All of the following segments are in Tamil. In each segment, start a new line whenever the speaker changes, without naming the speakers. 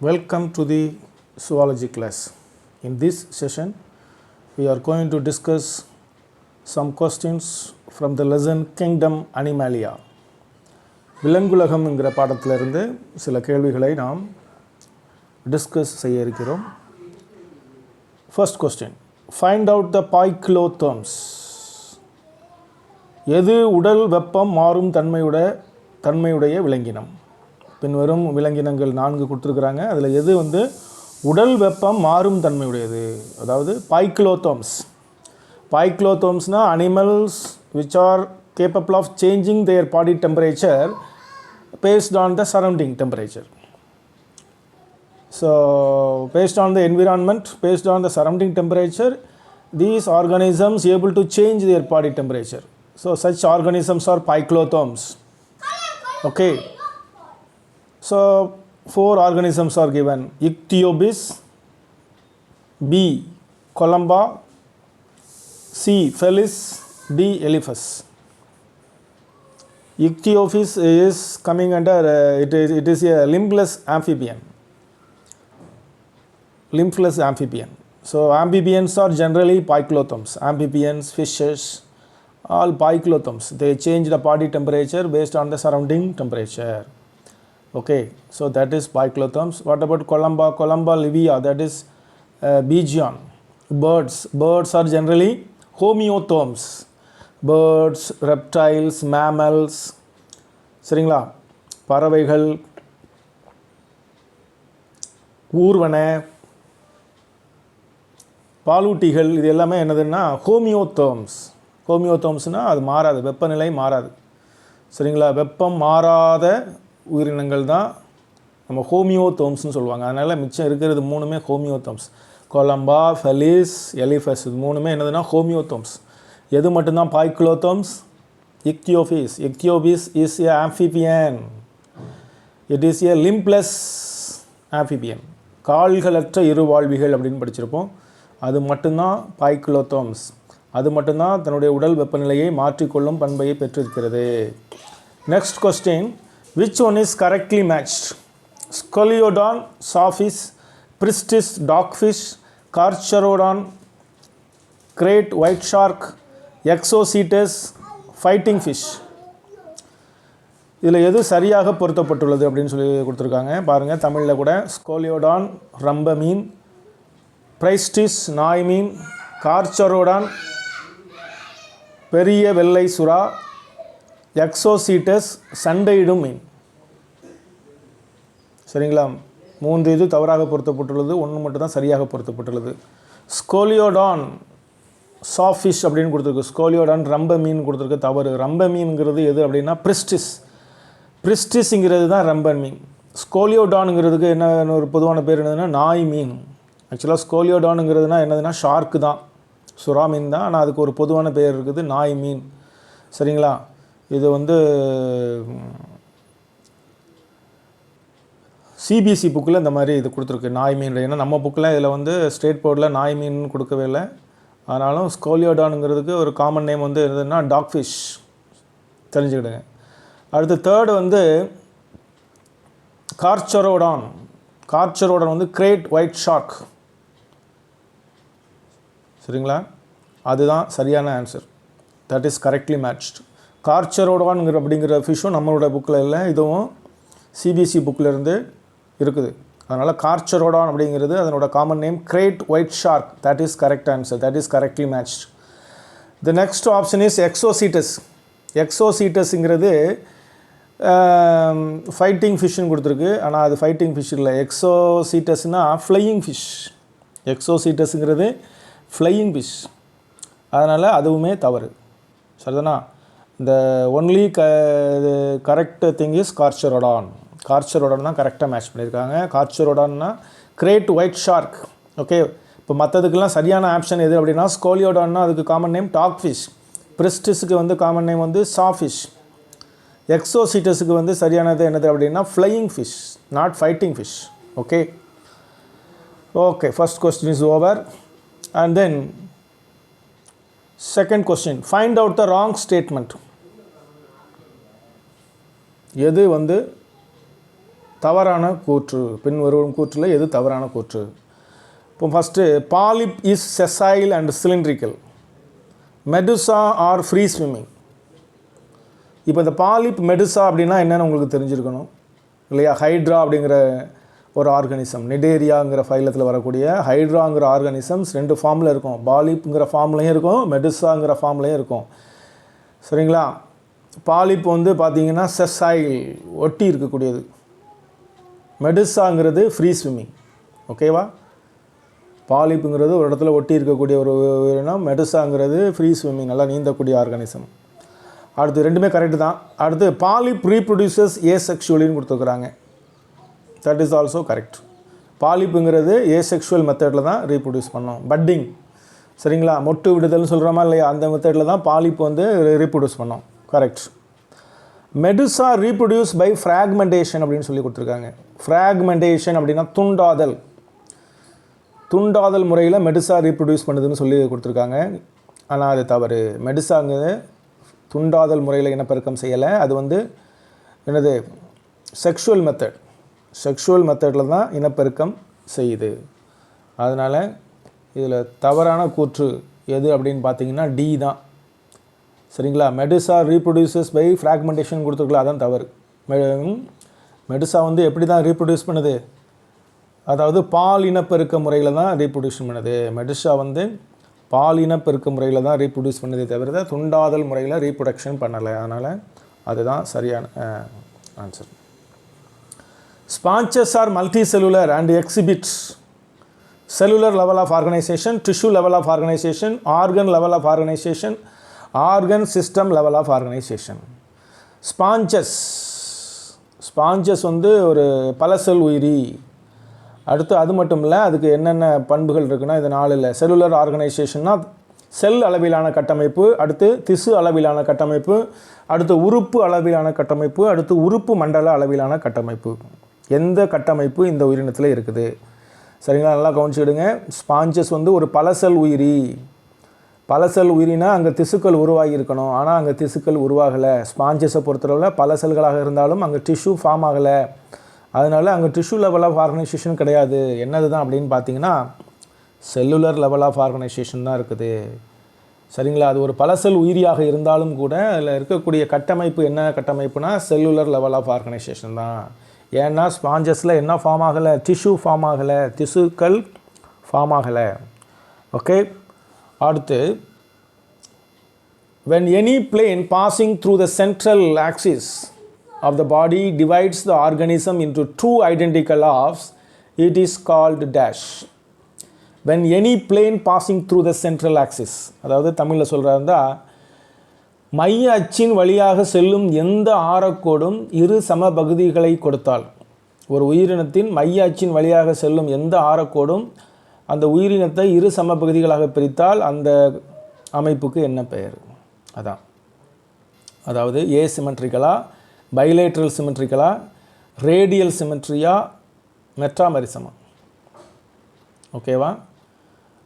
Welcome to the zoology class. In this session, we are going to discuss some questions from the lesson Kingdom Animalia. விலங்குலகம் என்கிற பாடத்திலிருந்து சில கேள்விகளை நாம் டிஸ்கஸ் செய்ய இருக்கிறோம். First question, find out the poikilotherms. எது உடல் வெப்பம் மாறும் தன்மையுடைய விலங்கினம்? பின்வரும் விலங்கினங்கள் 4 கொடுத்துருக்குறாங்க. அதில் எது உடல் வெப்பம் மாறும் தன்மையுடையது? அதாவது பைக்லோதெர்ம்ஸ். பைக்லோதெர்ம்ஸ்னால் animals which are capable of changing their body temperature based on the surrounding temperature. So based on the environment, based on the surrounding temperature, these organisms able to change their body temperature. So such organisms are phyclotherms. Okay. So 4 organisms are given: Ichthyobis, B. columba, C. Felis, D. Elephas. Ichthyobis is coming under it is a limbless amphibian. Limbless amphibian. So amphibians are generally phyclotherms. Amphibians, fishes, all phyclotherms. They change the body temperature based on the surrounding temperature. Okay, so that is phyclotherms. What about columba? Columba livia, that is Bigion. Birds are generally homeotherms. Birds, reptiles, mammals, சரிங்களா? பறவைகள், ஊர்வன, பாலூட்டிகள், இது எல்லாமே என்னதுன்னா ஹோமியோதெர்ம்ஸ். ஹோமியோதெர்ம்ஸ்னால் அது மாறாது, வெப்பநிலை மாறாது. சரிங்களா? வெப்பம் மாறாத உயிரினங்கள் தான் நம்ம ஹோமியோதெர்ம்ஸ்னு சொல்லுவாங்க. அதனால் மிச்சம் இருக்கிறது 3மே ஹோமியோதெர்ம்ஸ். கொலம்பா, ஃபெலிஸ், எலிஃபஸ், இது 3மே என்னதுன்னா ஹோமியோதெர்ம்ஸ். எது மட்டும்தான் poikilotherms? Ichthyophis. Ichthyophis is a amphibian. It is a limbless amphibian. கால்களற்ற இருவாழ்விகள் அப்படின்னு படிச்சிருப்போம். அது மட்டும்தான் பைக்லோதெர்ம்ஸ். அது மட்டும்தான் தன்னுடைய உடல் வெப்பநிலையை மாற்றிக்கொள்ளும் பண்பையை பெற்றிருக்கிறது. Next question, which one is correctly matched? Scoliodon, sawfish, Pristis, dogfish, Carcharodon, great white shark, Exocetus, fighting fish. இதில் எது சரியாக பொருத்தப்பட்டுள்ளது அப்படின்னு சொல்லி கொடுத்துருக்காங்க பாருங்கள். தமிழில் கூட ஸ்கோலியோடான் ரம்ப மீன், பிரைஸ்டிஸ் நாய் மீன், கார்ச்சரோடான் பெரிய வெள்ளை சுறா, எக்ஸோசீட்டஸ் சண்டையிடும் மீன். சரிங்களா? 3 இது தவறாக பொருத்தப்பட்டுள்ளது, 1 மட்டும் தான் சரியாக பொருத்தப்பட்டுள்ளது. ஸ்கோலியோடான் சாஃபிஷ் அப்படின்னு கொடுத்துருக்கு. ஸ்கோலியோடான் ரம்ப மீன் கொடுத்துருக்கு, தவறு. ரம்ப மீன்ங்கிறது எது அப்படின்னா பிரிஸ்டிஸ். பிரிஸ்டிஸ்ங்கிறது தான் ரம்பன் மீன். ஸ்கோலியோடானுங்கிறதுக்கு என்ன ஒரு பொதுவான பேர் என்னதுன்னா நாய் மீன். ஆக்சுவலாக ஸ்கோலியோடானுங்கிறதுனா என்னதுன்னா ஷார்க்கு தான், சுறா மீன் தான். ஆனால் அதுக்கு ஒரு பொதுவான பேர் இருக்குது, நாய் மீன். சரிங்களா? இது சிபிஎஸ்சி புக்கில் இந்த மாதிரி இது கொடுத்துருக்கு, நாய் மீன். ஏன்னா நம்ம புக்கில் இதில் ஸ்டேட் போர்டில் நாய் மீன் கொடுக்கவே இல்லை. ஆனாலும் ஸ்கோலியோடானுங்கிறதுக்கு ஒரு காமன் நேம் எதுன்னா டாக் ஃபிஷ், தெரிஞ்சுக்கிடுங்க. அடுத்து third Carcharodon. Carcharodon great white shark. சரிங்களா? அதுதான் சரியான answer. That is correctly matched. கார்ச்சரோடான்ங்கிற அப்படிங்கிற ஃபிஷ்ஷும் நம்மளோட புக்கில் இல்லை, இதுவும் சிபிஎஸ்சி புக்கில் இருந்து இருக்குது. அதனால் கார்ச்சரோடான் அப்படிங்கிறது அதனோட common name great white shark. That is correct answer. That is correctly matched. The next option is Exocoetus. எக்ஸோசீட்டஸ்ங்கிறது ஃபைட்டிங் ஃபிஷ்ஷுன்னு கொடுத்துருக்கு. ஆனால் அது ஃபைட்டிங் ஃபிஷ் இல்லை. எக்ஸோசீட்டஸ்னால் ஃப்ளையிங் ஃபிஷ். எக்ஸோசீட்டஸுங்கிறது ஃப்ளையிங் ஃபிஷ். அதனால் அதுவுமே தவறு. சரிதானா? இந்த only correct thing is Carcharodon. Carcharodon தான் கரெக்டாக மேட்ச் பண்ணியிருக்காங்க. கார்ச்சரோடான்னா கிரேட் ஒயிட் ஷார்க். ஓகே, இப்போ மற்றதுக்கெல்லாம் சரியான ஆப்ஷன் எது அப்படின்னா ஸ்கோலியோடான்னா அதுக்கு common name dog fish. பிரிஸ்டிஸுக்கு common name sawfish. எக்ஸோசீட்டஸுக்கு சரியானது என்னது அப்படின்னா flying fish, not fighting fish. Okay okay, first question is over. And then second question, find out the wrong statement. எது தவறான கூற்று. பின்வரும் கூற்றில் எது தவறான கூற்று? இப்போ first, polyp is sessile and cylindrical, medusa are free swimming. இப்போ இந்த பாலிப் மெடுசா அப்படின்னா என்னென்னு உங்களுக்கு தெரிஞ்சிருக்கணும் இல்லையா? ஹைட்ரா அப்படிங்கிற ஒரு ஆர்கானிசம், நிடேரியாங்கிற ஃபைலத்தில் வரக்கூடிய ஹைட்ராங்கிற ஆர்கானிசம்ஸ் 2 ஃபார்மில் இருக்கும். பாலிப்புங்கிற ஃபார்ம்லையும் இருக்கும், மெடுசாங்கிற ஃபார்ம்லையும் இருக்கும். சரிங்களா? பாலிப் வந்து பார்த்திங்கன்னா செசைல், ஒட்டி இருக்கக்கூடியது. மெடுசாங்கிறது ஃப்ரீ ஸ்விம்மிங். ஓகேவா? பாலிப்புங்கிறது ஒரு இடத்துல ஒட்டி இருக்கக்கூடிய ஒரு உயிரினம், மெடுசாங்கிறது ஃப்ரீ ஸ்விம்மிங், நல்லா நீந்தக்கூடிய ஆர்கானிசம். அடுத்து ரெண்டுமே கரெக்டு தான். அடுத்து பாலிப் ரீப்ரொடியூசஸ் ஏசெக்ஷுவலின்னு கொடுத்துருக்குறாங்க. That is also correct. பாலிப்புங்கிறது ஏசெக்ஷுவல் மெத்தடில் தான் ரீப்ரொடியூஸ் பண்ணோம். பட்டிங், சரிங்களா? மொட்டு விடுதல்னு சொல்கிறோமா இல்லையா? அந்த மெத்தடில் தான் பாலிப் வந்து ரீப்ரொடியூஸ் பண்ணோம். Correct. Medusa reproduce by fragmentation அப்படின்னு சொல்லி கொடுத்துருக்காங்க. ஃப்ராக்மெண்டேஷன் அப்படின்னா துண்டாதல். துண்டாதல் முறையில் மெடுசா ரீப்ரொடியூஸ் பண்ணுதுன்னு சொல்லி கொடுத்துருக்காங்க. ஆனால் அது தவறு. மெடுசாங்கிறது துண்டாதல் முறையில் இனப்பெருக்கம் செய்யலை. அது வந்து என்னது, செக்ஷுவல் மெத்தட். செக்ஷுவல் மெத்தடில் தான் இனப்பெருக்கம் செய்யுது. அதனால் இதில் தவறான கூற்று எது அப்படின்னு பார்த்தீங்கன்னா டி தான். சரிங்களா? மெடுசா ரீப்ரொடியூசஸ் பை ஃப்ராக்மெண்டேஷன் கொடுத்துருக்கலாம், அதான் தவறு. மெடுசா வந்து எப்படி தான் ரீப்ரொடியூஸ் பண்ணுது? அதாவது பால் இனப்பெருக்க முறையில் தான் ரீப்ரொடியூஷன் பண்ணுது. மெடுசா வந்து பால் இனப்பெருக்க முறையில் தான் ரீப்ரொடியூஸ் பண்ணுதே தவிர துண்டாதல் முறையில் ரீப்ரொடக்ஷன் பண்ணலை. அதனால் அதுதான் சரியான answer. Sponges are multicellular and exhibit cellular level of organization, tissue level of organization, organ level of organization, organ system level of organization. Sponges வந்து ஒரு பல செல் உயிரி. அடுத்து அது மட்டும் இல்லை, அதுக்கு என்னென்ன பண்புகள் இருக்குன்னா இது 4 இல்லை. செல்லுலர் ஆர்கனைசேஷன்னா செல் அளவிலான கட்டமைப்பு, அடுத்து திசு அளவிலான கட்டமைப்பு, அடுத்து உறுப்பு அளவிலான கட்டமைப்பு, அடுத்து உறுப்பு மண்டல அளவிலான கட்டமைப்பு. எந்த கட்டமைப்பு இந்த உயிரினத்தில் இருக்குது? சரிங்களா? நல்லா கவனிச்சுக்கிடுங்க. ஸ்பாஞ்சஸ் வந்து ஒரு பல செல் உயிரி. பல செல் உயிரினா அங்கே திசுக்கள் உருவாகி இருக்கணும். ஆனால் அங்கே திசுக்கள் உருவாகலை. ஸ்பாஞ்சஸை பொறுத்தளவில் பல செல்களாக இருந்தாலும் அங்கே டிஷ்யூ ஃபார்ம் ஆகலை. அதனால் அங்கே டிஷ்யூ லெவல் ஆஃப் ஆர்கனைசேஷன் கிடையாது. என்னது தான் அப்படின்னு பார்த்தீங்கன்னா செல்லுலர் லெவல் ஆஃப் ஆர்கனைசேஷன் தான் இருக்குது. சரிங்களா? அது ஒரு பல செல் உயிரியாக இருந்தாலும் கூட அதில் இருக்கக்கூடிய கட்டமைப்பு என்ன கட்டமைப்புனா செல்லுலர் லெவல் ஆஃப் ஆர்கனைசேஷன் தான். ஏன்னா ஸ்பாஞ்சஸில் என்ன ஃபார்ம் ஆகலை? டிஷ்யூ ஃபார்ம் ஆகலை, திசுக்கள் ஃபார்ம் ஆகலை. ஓகே. அடுத்து, when any plane passing through the central axis of the body divides the organism into 2 identical halves, it is called dash. When any plane passing through the central axis, அதாவது தமிழில் சொல்கிறாருந்தா, மைய அச்சின் வழியாக செல்லும் எந்த ஆரக்கோடும் இரு சம பகுதிகளை கொடுத்தால், ஒரு உயிரினத்தின் மைய அச்சின் வழியாக செல்லும் எந்த ஆரக்கோடும் அந்த உயிரினத்தை இரு சம பகுதிகளாக பிரித்தால் அந்த அமைப்புக்கு என்ன பெயர்? அதான், அதாவது ஏசிமெட்ரிக்கலா, பைலேட்ரல் சிமெட்ரிக்கலா, ரேடியல் சிமெட்ரியா, மெட்டாமரிசமா? ஓகேவா?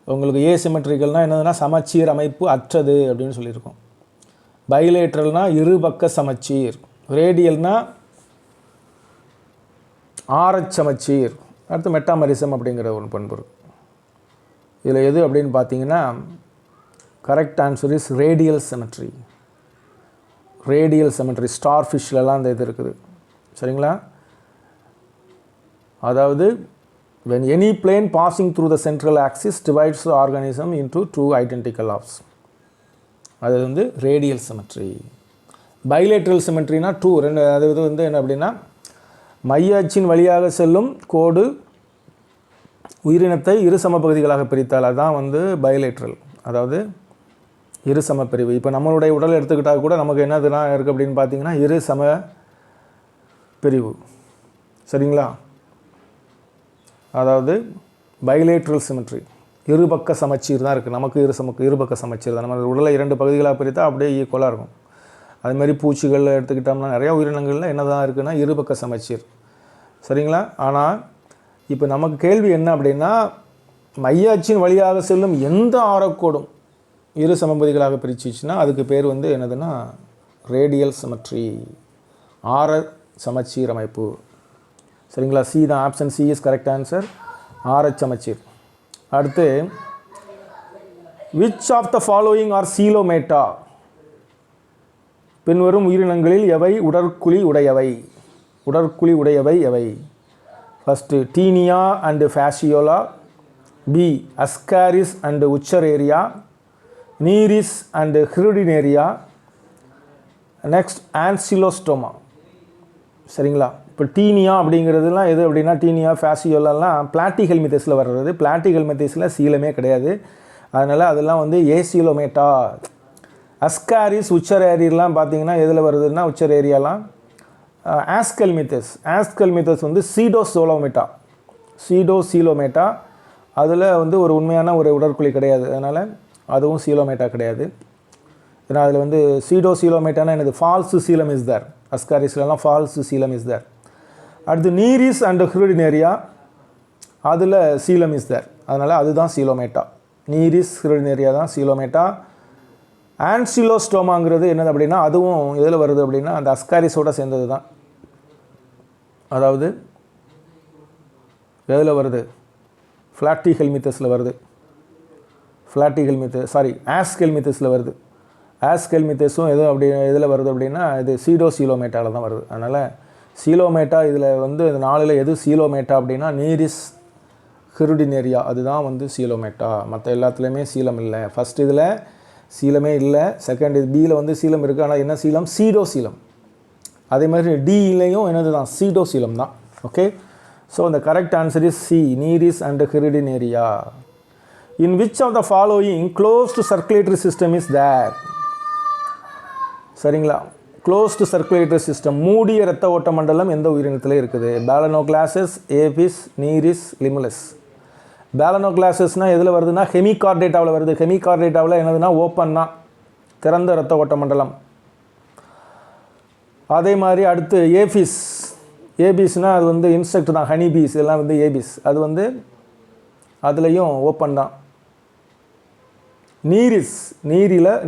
உங்களுக்கு ஏசிமெட்ரிக்கல்னால் என்னதுன்னா சமச்சீர் அமைப்பு அற்றது அப்படின்னு சொல்லியிருக்கோம். பைலேட்ரல்னா இருபக்க சமச்சீர், ரேடியல்னா ஆரச் சமச்சீர், அடுத்து மெட்டாமரிசம் அப்படிங்கிற ஒரு பண்பு. இதில் எது அப்படின்னு பார்த்தீங்கன்னா correct answer is radial symmetry. Radial symmetry star ஃபிஷ்லலாம் அந்த இது இருக்குது. சரிங்களா? அதாவது when any plane passing through the central axis divides the organism into 2 identical halves, அது வந்து ரேடியல் சிமெட்ரி. பைலேட்ரல் சிமெட்ரினா 2 2, அது வந்து என்ன அப்படின்னா மைய அச்சின் வழியாக செல்லும் கோடு உயிரினத்தை இரு சம பகுதிகளாக பிரித்தால் அதான் வந்து பைலேட்ரல், அதாவது இரு சம பிரிவு. இப்போ நம்மளுடைய உடல் எடுத்துக்கிட்டால் கூட நமக்கு என்னதுனா இருக்குது அப்படின்னு பார்த்தீங்கன்னா இரு சம பிரிவு. சரிங்களா? அதாவது பைலேட்ரல் சிமெட்ரி, இருபக்க சமச்சீர் தான் இருக்குது. நமக்கு இருபக்க சமச்சீர் தான். நம்ம உடலை 2 பகுதிகளாக பிரித்தால் அப்படியே ஈக்குவலாக இருக்கும். அதுமாதிரி பூச்சிகள் எடுத்துக்கிட்டோம்னா நிறையா உயிரினங்களில் என்ன தான் இருக்குன்னா இருபக்க சமச்சீர். சரிங்களா? ஆனால் இப்போ நமக்கு கேள்வி என்ன அப்படின்னா மையாச்சின் வழியாக செல்லும் எந்த ஆரக்கோடும் இரு சமபகுதிகளாக பிரிச்சிச்சுன்னா அதுக்கு பேர் வந்து என்னதுன்னா ரேடியல் சிமெட்ரி, ஆர சமச்சீர் அமைப்பு. சரிங்களா? சி தான் option C is correct answer. ஆர்ஹெச் சமச்சீர். அடுத்து which of the following are coelomata? பின்வரும் உயிரினங்களில் எவை உடற்குழி உடையவை? உடற்குழி உடையவை எவை? First Taenia and Fasciola, B Ascaris and Wuchereria, Nereis and Hirudinaria, next Ancylostoma. சரிங்களா? இப்போ டீனியா அப்படிங்கிறதுலாம் எது அப்படின்னா, டீனியா ஃபேசியோலாம் பிளாட்டிஹெல்மித்தஸில் வர்றது. பிளாட்டிஹெல்மித்தஸில் சீலமே கிடையாது. அதனால் அதெல்லாம் வந்து ஏசிலோமேட்டா. அஸ்காரிஸ் உச்சரேரியெலாம் பார்த்தீங்கன்னா எதில் வருதுன்னா, உச்சரேரியாலாம் ஆஸ்கல்மித்தஸ். ஆஸ்கல்மித்தஸ் வந்து சீடோசோலோமேட்டா. சீடோசீலோமேட்டா அதில் வந்து ஒரு உண்மையான ஒரு உடற்குழி கிடையாது. அதனால் அதுவும் சீலோமேட்டா கிடையாது. ஏன்னா அதில் வந்து சீடோசீலோமேட்டானா என்னது, ஃபால்ஸு சீலம் இஸ் தேர். அஸ்காரிஸ்லாம் ஃபால்ஸு சீலம் இஸ் தேர். அடுத்து நீரிஸ் அண்ட் ஹிருடினேரியா, அதில் சீலம் இஸ் தேர். அதனால் அதுதான் சீலோமேட்டா. நீரிஸ் ஹிருடினேரியா தான் சீலோமேட்டா. ஆன்சிலோஸ்டோமாங்கிறது என்னது அப்படின்னா, அதுவும் எதில் வருது அப்படின்னா அந்த அஸ்காரிஸோடு சேர்ந்தது தான். அதாவது எதில் வருது, பிளாட்டிஹெல்மித்தஸில் வருது. ஆஸ்கெல்மித்தஸில் வருது. ஆஸ்கெல்மித்தஸும் எதுவும் அப்படி எதில் வருது அப்படின்னா இது சீடோசீலோமேட்டாவில் தான் வருது. அதனால் சீலோமேட்டா இதில் வந்து இந்த 4ல் எது சீலோமேட்டா அப்படின்னா நீரிஸ் ஹிருடினேரியா அதுதான் வந்து சீலோமேட்டா. மற்ற எல்லாத்துலேயுமே சீலம் இல்லை. ஃபஸ்ட் இதில் சீலமே இல்லை. செகண்ட் இது பியில் வந்து சீலம் இருக்குது. ஆனால் என்ன சீலம், சீடோசீலம். அதே மாதிரி டியிலையும் என்னது தான், சீடோசீலம் தான். ஓகே, ஸோ இந்த correct answer is C, Nereis and Hirudinaria. In which of the following closed circulatory system is there? சரிங்களா? க்ளோஸ்டு சர்க்குலேட்டரி சிஸ்டம், மூடிய இரத்த ஓட்ட மண்டலம் எந்த உயிரினத்தில் இருக்குது? பேலனோகிளாசஸ், ஏபிஸ், நீரிஸ், லிமுலஸ். பேலனோகிளாசஸ்னால் எதில் வருதுன்னா ஹெமிகார்டேட்டாவில் வருது. ஹெமிகார்டேட்டாவில் என்னதுன்னா ஓப்பன் தான், திறந்த இரத்த ஓட்ட மண்டலம். அதே மாதிரி அடுத்து ஏபிஸ். ஏபிஸ்னால் அது வந்து இன்செக்ட் தான், ஹனி பீஸ் எல்லாம் வந்து ஏபிஸ். அது வந்து அதுலேயும் ஓப்பன் தான்.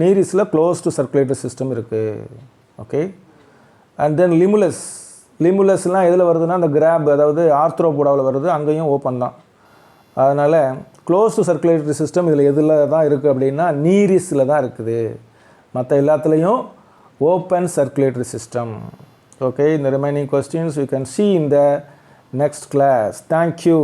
நீரிஸில் க்ளோஸ்டு சர்க்குலேட்டரி சிஸ்டம் இருக்குது. ஓகே, அண்ட் தென் லிமுலஸ்லாம் எதில் வருதுன்னா அந்த கிராப், அதாவது ஆர்த்ரோபோடாவில் வருது. அங்கேயும் ஓப்பன் தான். அதனால் க்ளோஸ்டு சர்க்குலேட்டரி சிஸ்டம் இதில் எதில் தான் இருக்குது அப்படின்னா நீரிஸில் தான் இருக்குது. மற்ற எல்லாத்துலேயும் ஓப்பன் சர்க்குலேட்டரி சிஸ்டம். ஓகே, இந்த remaining questions you can see in the next class. Thank you.